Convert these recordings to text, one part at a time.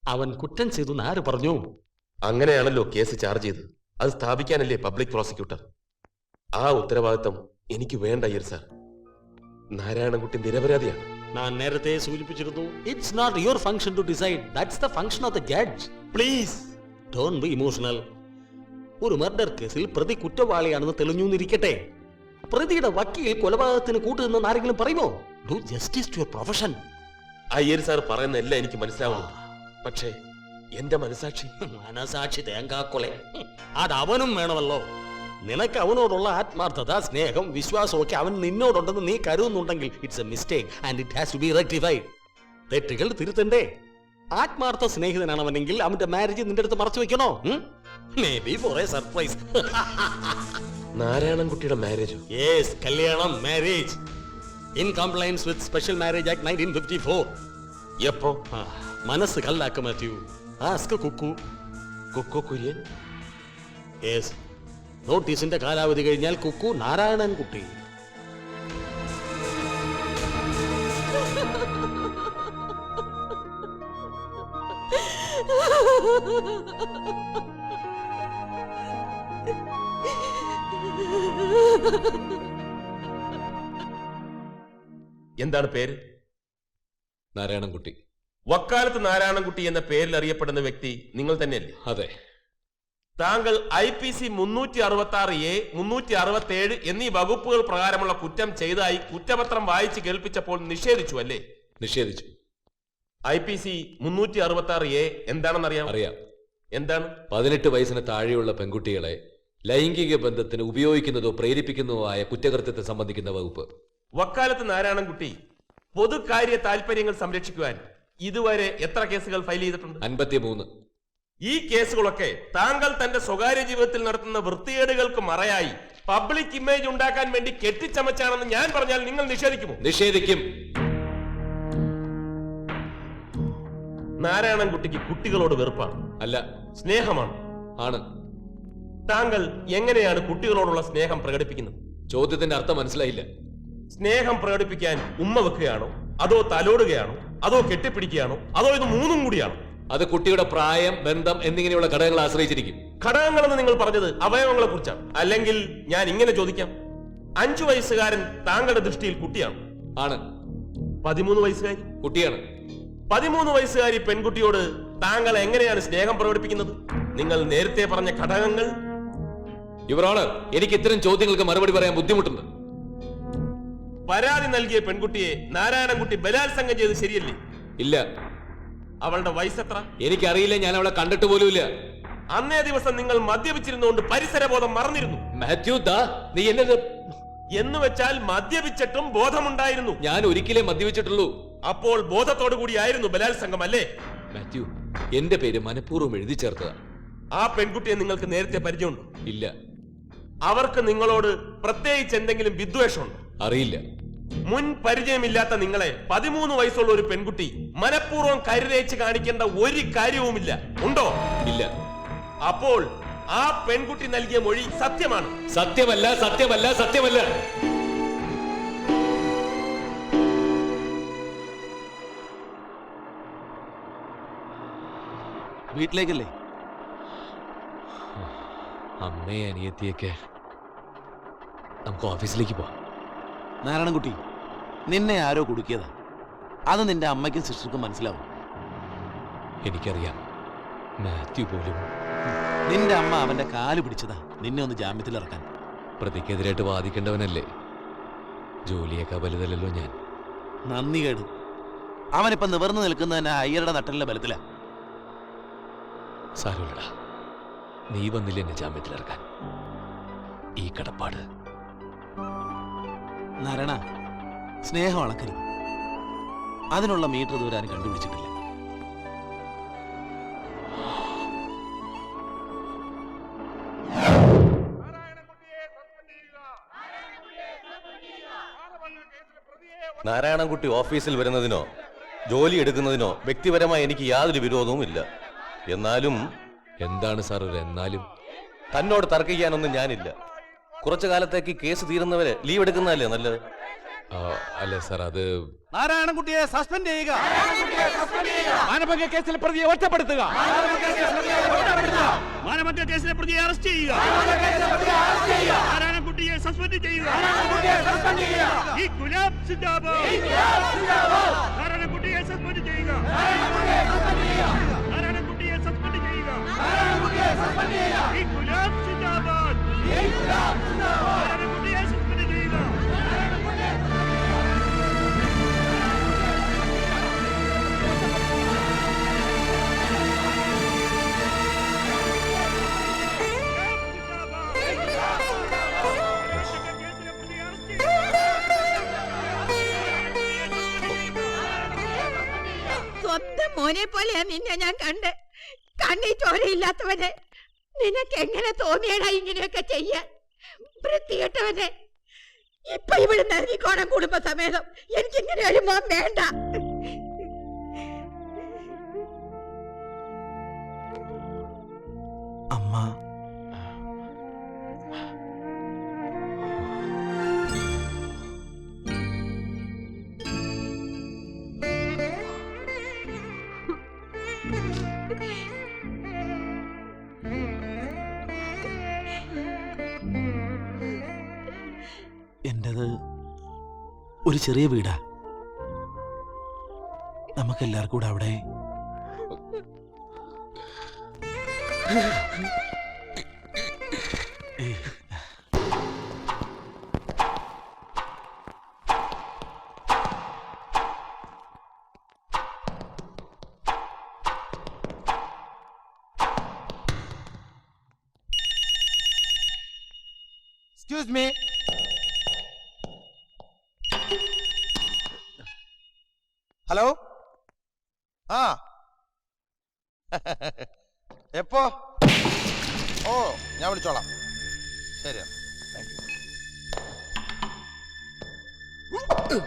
അവൻ കുറ്റം ചെയ്തു ആര് പറഞ്ഞു? അങ്ങനെയാണല്ലോ കേസ് ചാർജ് ചെയ്ത്. അത് സ്ഥാപിക്കാനല്ലേ പബ്ലിക് പ്രോസിക്യൂട്ടർ. ആ ഉത്തരവാദിത്തം എനിക്ക് വേണ്ട അയ്യർ സാർ. നാരായണൻകുട്ടി നിരപരാധിയാണ്. ഞാൻ നേരത്തെ സൂചിപ്പിച്ചിരുന്നു, it's not your function to decide, that's the function of the judge. Please don't be emotional. ഒരു മർഡർ കേസിൽ പ്രതി കുറ്റവാളിയാണെന്ന് തെളിഞ്ഞു എന്നിരിക്കട്ടെ, പ്രതിയുടെ വക്കീൽ കൊലപാതകത്തിന് കൂട്ടുനിന്ന് ആരെങ്കിലും പറയുമോ? Do justice to your profession. Iyer sir പറയുന്ന എല്ലാം എനിക്ക് മനസ്സിലാവുന്നു. പക്ഷേ എന്റെ മനസാക്ഷി തേങ്കാക്കൊലെ അത് അവനും വേണമല്ലോ. നിനക്ക് അവനോടുള്ള ആത്മാർത്ഥത, സ്നേഹം, വിശ്വാസമൊക്കെ അവൻ നിന്നോടുണ്ടെന്ന് നീ കരുതുന്നുണ്ടെങ്കിൽ it's a mistake and it has to be rectified. തെറ്റുകൾ തിരുത്തണ്ടേ? ആത്മാർത്ഥ സ്നേഹിതനാണ് അവനെങ്കിൽ അവന്റെ മാരേജ് നിന്റെ അടുത്ത് മറച്ചു വെക്കണോ? Maybe for a surprise. നാരായണൻകുട്ടിയുടെ മാരേജ്? യെസ്, കല്യാണം, marriage in compliance with special marriage act 1954. എപ്പോ? മനസ്സ് കല്ലാക്ക Mathew. Ask Kukku. Kukku Kurian? Yes. നോട്ടീസിന്റെ കാലാവധി കഴിഞ്ഞാൽ കുക്കു നാരായണൻകുട്ടി. എന്താണ് പേര്? നാരായണൻകുട്ടി. വക്കാലത്ത് നാരായണൻകുട്ടി എന്ന പേരിൽ അറിയപ്പെടുന്ന വ്യക്തി നിങ്ങൾ തന്നെയല്ലേ? അതെ. താങ്കൾ IPC 366A, 367 എന്നീ വകുപ്പുകൾ പ്രകാരമുള്ള കുറ്റം ചെയ്തതായി കുറ്റപത്രം വായിച്ച് കേൾപ്പിച്ചപ്പോൾ നിഷേധിച്ചു അല്ലേ? നിഷേധിച്ചു. IPC 366A എന്താണെന്നറിയാം? അറിയാം. എന്താണ്? 18 വയസ്സിന് താഴെയുള്ള പെൺകുട്ടികളെ ലൈംഗിക ബന്ധത്തിന് ഉപയോഗിക്കുന്നതോ പ്രേരിപ്പിക്കുന്നതോ ആയ കുറ്റകൃത്യത്തെ സംബന്ധിക്കുന്ന വകുപ്പ്. വക്കാലത്ത് നാരായണൻകുട്ടി പൊതുകാര്യ താല്പര്യങ്ങൾ സംരക്ഷിക്കുവാൻ ഇതുവരെ എത്ര കേസുകൾ ഫയൽ ചെയ്തിട്ടുണ്ട്? 53. ഈ കേസുകളൊക്കെ താങ്കൾ തന്റെ സ്വകാര്യ ജീവിതത്തിൽ നടത്തുന്ന വൃത്തികേടുകൾക്ക് മറയായി പബ്ലിക് ഇമേജ് ഉണ്ടാക്കാൻ വേണ്ടി കെട്ടിച്ചമച്ചാണെന്ന് ഞാൻ പറഞ്ഞാൽ നിങ്ങൾ നിഷേധിക്കുമോ? നിഷേധിക്കും. നാരായണൻകുട്ടിക്ക് കുട്ടികളോട് വെറുപ്പാണ്? അല്ല, സ്നേഹമാണ്. ആണ്. താങ്കൾ എങ്ങനെയാണ് കുട്ടികളോടുള്ള സ്നേഹം പ്രകടിപ്പിക്കുന്നത്? ചോദ്യത്തിന്റെ അർത്ഥം മനസ്സിലായില്ല. സ്നേഹം പ്രകടിപ്പിക്കാൻ ഉമ്മ വെക്കുകയാണോ, അതോ തലോടുകയാണോ, അതോ കെട്ടിപ്പിടിക്കുകയാണോ, അതോ ഇത് മൂന്നും കൂടിയാണോ? അത് കുട്ടിയുടെ പ്രായം, ബന്ധം എന്നിങ്ങനെയുള്ള ഘടകങ്ങളെ ആശ്രയിച്ചിരിക്കും. ഘടകങ്ങളെന്ന് നിങ്ങൾ പറഞ്ഞത് അവയവങ്ങളെ കുറിച്ചാണ്. അല്ലെങ്കിൽ ഞാൻ ഇങ്ങനെ ചോദിക്കാം, 5 വയസ്സുകാരൻ താങ്കളുടെ ദൃഷ്ടിയിൽ കുട്ടിയാണ്? ആണ്. 13 വയസ്സുകാരി? കുട്ടിയാണ്. 13 വയസ്സുകാരി പെൺകുട്ടിയോട് താങ്കൾ എങ്ങനെയാണ് സ്നേഹം പ്രകടിപ്പിക്കുന്നത്? നിങ്ങൾ നേരത്തെ പറഞ്ഞ ഘടകങ്ങൾ. യുവർ ഓണർ, എനിക്ക് ഇത്തരം ചോദ്യങ്ങൾക്ക് മറുപടി പറയാൻ ബുദ്ധിമുട്ടുണ്ട്. പരാതി നൽകിയ പെൺകുട്ടിയെ നാരായണൻകുട്ടി ബലാത്സംഗം ചെയ്ത് ശരിയല്ലേ? ഇല്ല. അവളുടെ വയസ്സെത്ര? എനിക്കറിയില്ല, ഞാൻ അവളെ കണ്ടിട്ട് പോലുമില്ല. അന്നേ ദിവസം നിങ്ങൾ മദ്യപിച്ചിരുന്നുകൊണ്ട് പരിസരബോധം മറന്നിരുന്നു. മാത്യു ദാ, നീ എന്നത് എന്ന് വെച്ചാൽ മദ്യപിച്ചിട്ടും ബോധമുണ്ടായിരുന്നു? ഞാൻ ഒരിക്കലേ മദ്യപിച്ചിട്ടുള്ളൂ. അപ്പോൾ ബോധത്തോടു കൂടിയായിരുന്നു ബലാത്സംഗം അല്ലേ? മാത്യു, എന്റെ പേര് മനഃപൂർവ്വം എഴുതി ചേർത്തതാ. ആ പെൺകുട്ടിയെ നിങ്ങൾക്ക് നേരത്തെ പരിചയമുണ്ടോ? ഇല്ല. അവർക്ക് നിങ്ങളോട് പ്രത്യേകിച്ച് എന്തെങ്കിലും വിദ്വേഷമുണ്ടോ? അറിയില്ല. മുൻ പരിചയമില്ലാത്ത നിങ്ങളെ 13 വയസ്സുള്ള ഒരു പെൺകുട്ടി മനഃപൂർവ്വം കരുതേച്ച് കാണിക്കേണ്ട ഒരു കാര്യവുമില്ല. ഉണ്ടോ? ഇല്ല. അപ്പോൾ ആ പെൺകുട്ടി നൽകിയ മൊഴി സത്യമാണ്? സത്യമല്ല, സത്യമല്ല, സത്യമല്ല. വീട്ടിലേക്കല്ലേ? അമ്മയെ അനിയത്തിയൊക്കെ നമുക്ക് ഓഫീസിലേക്ക് പോവാം. നാരായണൻകുട്ടി, നിന്നെ ആരോ കുടുക്കിയതാ. അത് നിന്റെ അമ്മയ്ക്കും സിസ്റ്റർക്കും മനസ്സിലാവും. എനിക്കറിയാം. മാത്യു പോലും. നിന്റെ അമ്മ അവന്റെ കാല് പിടിച്ചതാ നിന്നെ ഒന്ന് ജാമ്യത്തിൽ ഇറക്കാൻ. പ്രതിക്കെതിരായിട്ട് വാദിക്കേണ്ടവനല്ലേ? ജോലിയേക്കാൾ വലുതല്ലല്ലോ ഞാൻ. നന്ദി കേട്. അവനിപ്പം നിവർന്നു നിൽക്കുന്നതന്നെ അയ്യരുടെ നട്ടലിന്റെ ബലത്തിലാ. സാരമില്ലടാ, നീ വന്നില്ല എന്നെ ജാമ്യത്തിലിറക്കാൻ. ഈ കടപ്പാട്. നാരായണ, സ്നേഹം അളക്കരുത്. അതിനുള്ള മീറ്റർ ദൂരാനും കണ്ടുപിടിച്ചിട്ടില്ല. നാരായണൻകുട്ടി ഓഫീസിൽ വരുന്നതിനോ ജോലി എടുക്കുന്നതിനോ വ്യക്തിപരമായി എനിക്ക് യാതൊരു വിരോധവും ഇല്ല. എന്നാലും എന്താണ് സാർ ഒരു എന്നാലും? തന്നോട് തർക്കിക്കാനൊന്നും ഞാനില്ല. കുറച്ചു കാലത്തേക്ക് കേസ് തീരുന്നവരെ ലീവ് എടുക്കുന്നതല്ലേ നല്ലത്. അല്ല സാർ, അത് നാരായണൻകുട്ടിയെ സസ്പെൻഡ് ചെയ്യുക. മാനഭംഗ കേസിലെ പ്രതിയെ ഒറ്റപ്പെടുത്തുക. മാനഭംഗ കേസിലെ പ്രതിയെ അറസ്റ്റ് ചെയ്യുക. നാരായണൻകുട്ടിയെ സസ്പെൻഡ് ചെയ്യുക. ഈ ഗുലാബ് സിന്ദാബാദ്. നാരായണൻകുട്ടിയെ സസ്പെൻഡ് ചെയ്യുക. നാരായണൻകുട്ടിയെ സസ്പെൻഡ് ചെയ്യുക. ഈ ഗുലാബ് സിന്ദാബാദ്. നാരായണൻകുട്ടിയെ സസ്പെൻഡ് ചെയ്യുക. സ്വന്തം മോനെ പോലെയാ നിന്നെ ഞാൻ കണ്ട്. കണ്ണി ചോരയില്ലാത്തവനെ നിനക്ക് എങ്ങനെ തോന്നിയടാ ഇങ്ങനെയൊക്കെ ചെയ്യാൻ? വൃത്തികെട്ടവനെ. ഇപ്പൊ ഇവിടെ നൽകിക്കോണം കുടുംബസമേതം. എനിക്കിങ്ങനെ ഒരു മോൻ വേണ്ട. അമ്മ, എന്റേത് ഒരു ചെറിയ വീടാ. നമുക്കെല്ലാവർക്കും കൂടെ അവിടെ Excuse me. ഹലോ. ആ എപ്പോ? ഓ, ഞാൻ വിളിച്ചോളാം. ശരി, താങ്ക് യു.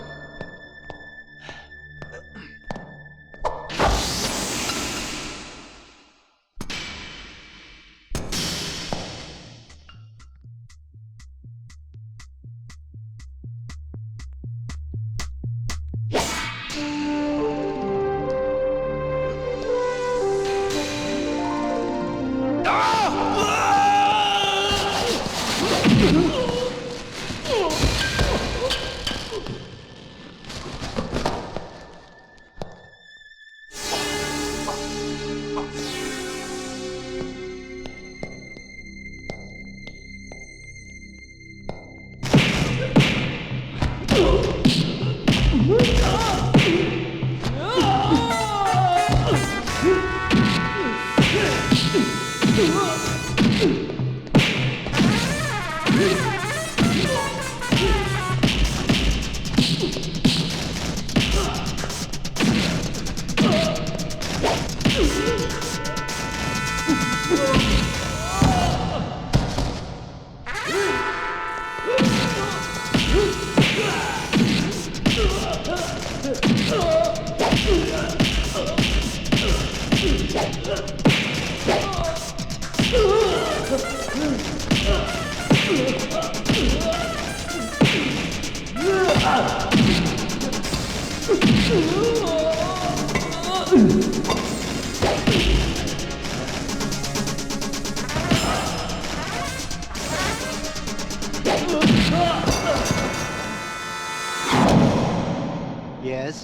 യെസ്.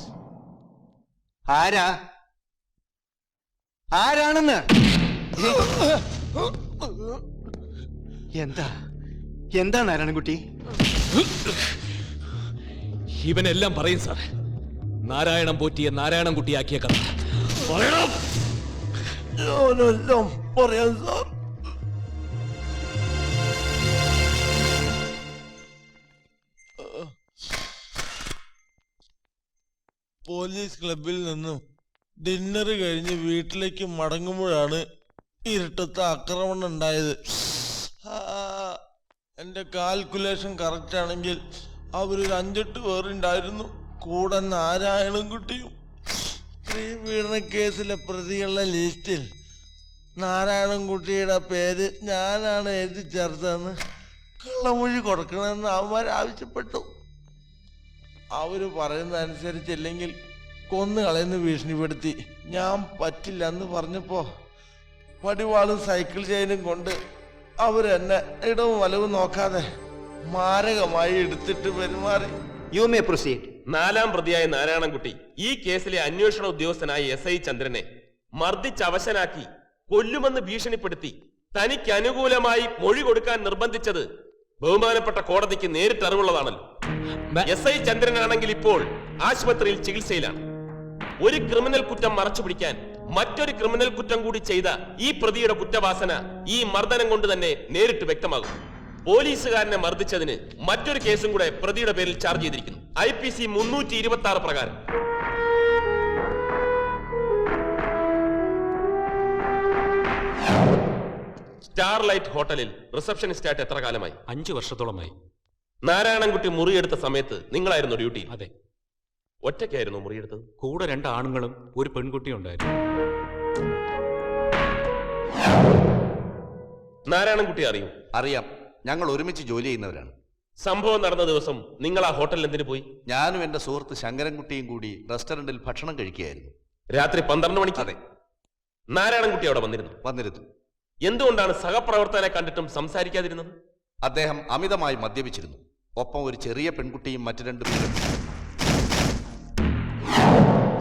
ആരാ? ആരാണെന്ന്? എന്താ എന്താ നാരായണൻകുട്ടി? ഇവനെല്ലാം പറയും സാർ. നാരായണൻ പോറ്റിയെ നാരായണൻകുട്ടിയാക്കിയ കഥ പറയണം. ഞാനെല്ലാം പറയാം സാർ. പോലീസ് ക്ലബിൽ നിന്നും ഡിന്നർ കഴിഞ്ഞ് വീട്ടിലേക്ക് മടങ്ങുമ്പോഴാണ് ഇരുട്ടത്ത് ആക്രമണം ഉണ്ടായത്. എൻ്റെ കാൽക്കുലേഷൻ കറക്റ്റ് ആണെങ്കിൽ അവരൊരു 5-8 പേരുണ്ടായിരുന്നു. കൂടെ നാരായണൻകുട്ടിയും. സ്ത്രീ പീഡന കേസിലെ പ്രതികളുടെ ലിസ്റ്റിൽ നാരായണൻകുട്ടിയുടെ പേര് ഞാനാണ് എഴുതി ചേർത്തതെന്ന് കള്ളമൊഴി കൊടുക്കണമെന്ന് അവന്മാർ ആവശ്യപ്പെട്ടു. അവര് പറയുന്ന അനുസരിച്ചില്ലെങ്കിൽ കൊന്നു കളയുന്ന ഭീഷണിപ്പെടുത്തി. ഞാൻ പറ്റില്ല എന്ന് പറഞ്ഞപ്പോ വടിവാളും സൈക്കിൾ ചെയിനും കൊണ്ട് അവരെന്നെ ഇടവും വലവും നോക്കാതെ മാരകമായി എടുത്തിട്ട് പെരുമാറി. You may proceed. 4-ാം പ്രതിയായ നാരായണൻകുട്ടി ഈ കേസിലെ അന്വേഷണ ഉദ്യോഗസ്ഥനായ SI ചന്ദ്രനെ മർദ്ദിച്ച് അവശനാക്കി കൊല്ലുമെന്ന് ഭീഷണിപ്പെടുത്തി തനിക്ക് അനുകൂലമായി മൊഴി കൊടുക്കാൻ നിർബന്ധിച്ചത് ബഹുമാനപ്പെട്ട കോടതിക്ക് നേരിട്ട് അറിവുള്ളതാണല്ലോ. SI ചന്ദ്രനാണെങ്കിൽ ഇപ്പോൾ ആശുപത്രിയിൽ ചികിത്സയിലാണ്. ഒരു ക്രിമിനൽ കുറ്റം മറച്ചുപിടിക്കാൻ മറ്റൊരു ക്രിമിനൽ കുറ്റം കൂടി ചെയ്ത ഈ പ്രതിയുടെ കുറ്റവാസന ഈ മർദ്ദനം കൊണ്ട് തന്നെ നേരിട്ട് വ്യക്തമാകും. പോലീസുകാരനെ മർദ്ദിച്ചതിന് മറ്റൊരു കേസും കൂടെ പ്രതിയുടെ പേരിൽ ചാർജ് ചെയ്തിരിക്കുന്നു. IPC 326 പ്രകാരം. സ്റ്റാർലൈറ്റ് ഹോട്ടലിൽ റിസപ്ഷനിസ്റ്റായിട്ട് എത്ര കാലമായി? 5 വർഷത്തോളമായി. നാരായണൻകുട്ടി മുറിയെടുത്ത സമയത്ത് നിങ്ങളായിരുന്നു ഡ്യൂട്ടി? അതെ. ഒറ്റയ്ക്കായിരുന്നു മുറിയെടുത്തത്? കൂടെ 2 ആണുങ്ങളും ഒരു പെൺകുട്ടിയും ഉണ്ടായിരുന്നു. നാരായണൻകുട്ടി അറിയും? അറിയാം, ഞങ്ങൾ ഒരുമിച്ച് ജോലി ചെയ്യുന്നവരാണ്. സംഭവം നടന്ന ദിവസം നിങ്ങൾ ആ ഹോട്ടലിൽ എന്തിനു പോയി? ഞാനും എൻ്റെ സുഹൃത്ത് ശങ്കരൻകുട്ടിയും കൂടി റെസ്റ്റോറന്റിൽ ഭക്ഷണം കഴിക്കുകയായിരുന്നു. രാത്രി 12 മണിക്ക്? അതെ. നാരായണൻകുട്ടി അവിടെ വന്നിരുന്നു? എന്തുകൊണ്ടാണ് സഹപ്രവർത്തകനെ കണ്ടിട്ടും സംസാരിക്കാതിരുന്നത്? അദ്ദേഹം അമിതമായി മദ്യപിച്ചിരുന്നു. ഒപ്പം ഒരു ചെറിയ പെൺകുട്ടിയും മറ്റു 2 പേരും.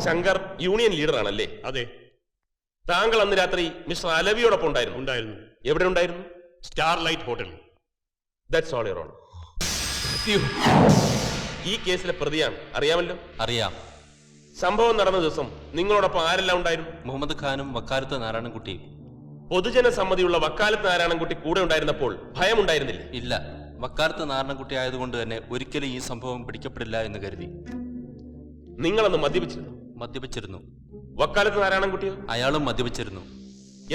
ശങ്കർ യൂണിയൻ ലീഡറാണല്ലേ? അതെ. താങ്കൾ അന്ന് രാത്രി മിസ്റ്റർ അലവിയോടൊപ്പം ഉണ്ടായിരുന്നു? എവിടെ ഉണ്ടായിരുന്നു? സ്റ്റാർലൈറ്റ് ഹോട്ടലിൽ. That's all your honour. ഈ കേസിലെ പ്രതിയാണ്, അറിയാമല്ലോ? അറിയാം. സംഭവം നടന്ന ദിവസം നിങ്ങളോടൊപ്പം ആരെല്ലാം ഉണ്ടായിരുന്നു? മുഹമ്മദ് ഖാനും വക്കാലത്ത് നാരായണൻകുട്ടിയും. പൊതുജന സമ്മതിയുള്ള വക്കാലത്ത് നാരായണൻകുട്ടി കൂടെ ഉണ്ടായിരുന്നപ്പോൾ ഭയമുണ്ടായിരുന്നില്ല? ഇല്ല, വക്കാലത്ത് നാരായണൻകുട്ടി ആയതുകൊണ്ട് തന്നെ ഒരിക്കലും ഈ സംഭവം പിടിക്കപ്പെടില്ല എന്ന് കരുതി. നിങ്ങളന്ന് മദ്യപിച്ചിരുന്നു? മദ്യപിച്ചിരുന്നു. വക്കാലത്ത് നാരായണൻകുട്ടിയോ? അയാളും മദ്യപിച്ചിരുന്നു.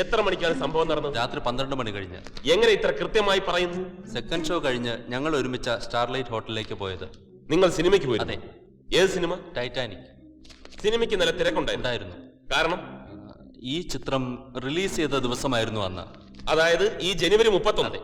എത്ര മണിക്കാണ് സംഭവം നടന്നത്? രാത്രി 12 മണി കഴിഞ്ഞ്. എങ്ങനെ ഇത്ര കൃത്യമായി പറയുന്നു? സെക്കൻഡ് ഷോ കഴിഞ്ഞ് ഞങ്ങൾ ഒരുമിച്ച സ്റ്റാർലൈറ്റ് ഹോട്ടലിലേക്ക് പോയത്. നിങ്ങൾ സിനിമയ്ക്ക് പോയി? അതെ. ഏത് സിനിമ? ടൈറ്റാനിക്. സിനിമയ്ക്ക് നല്ല തിരക്കുണ്ടായിരുന്നു? കാരണം ഈ ചിത്രം റിലീസ് ചെയ്ത ദിവസമായിരുന്നു അന്ന്. അതായത് ഈ ജനുവരി 31. അതെ.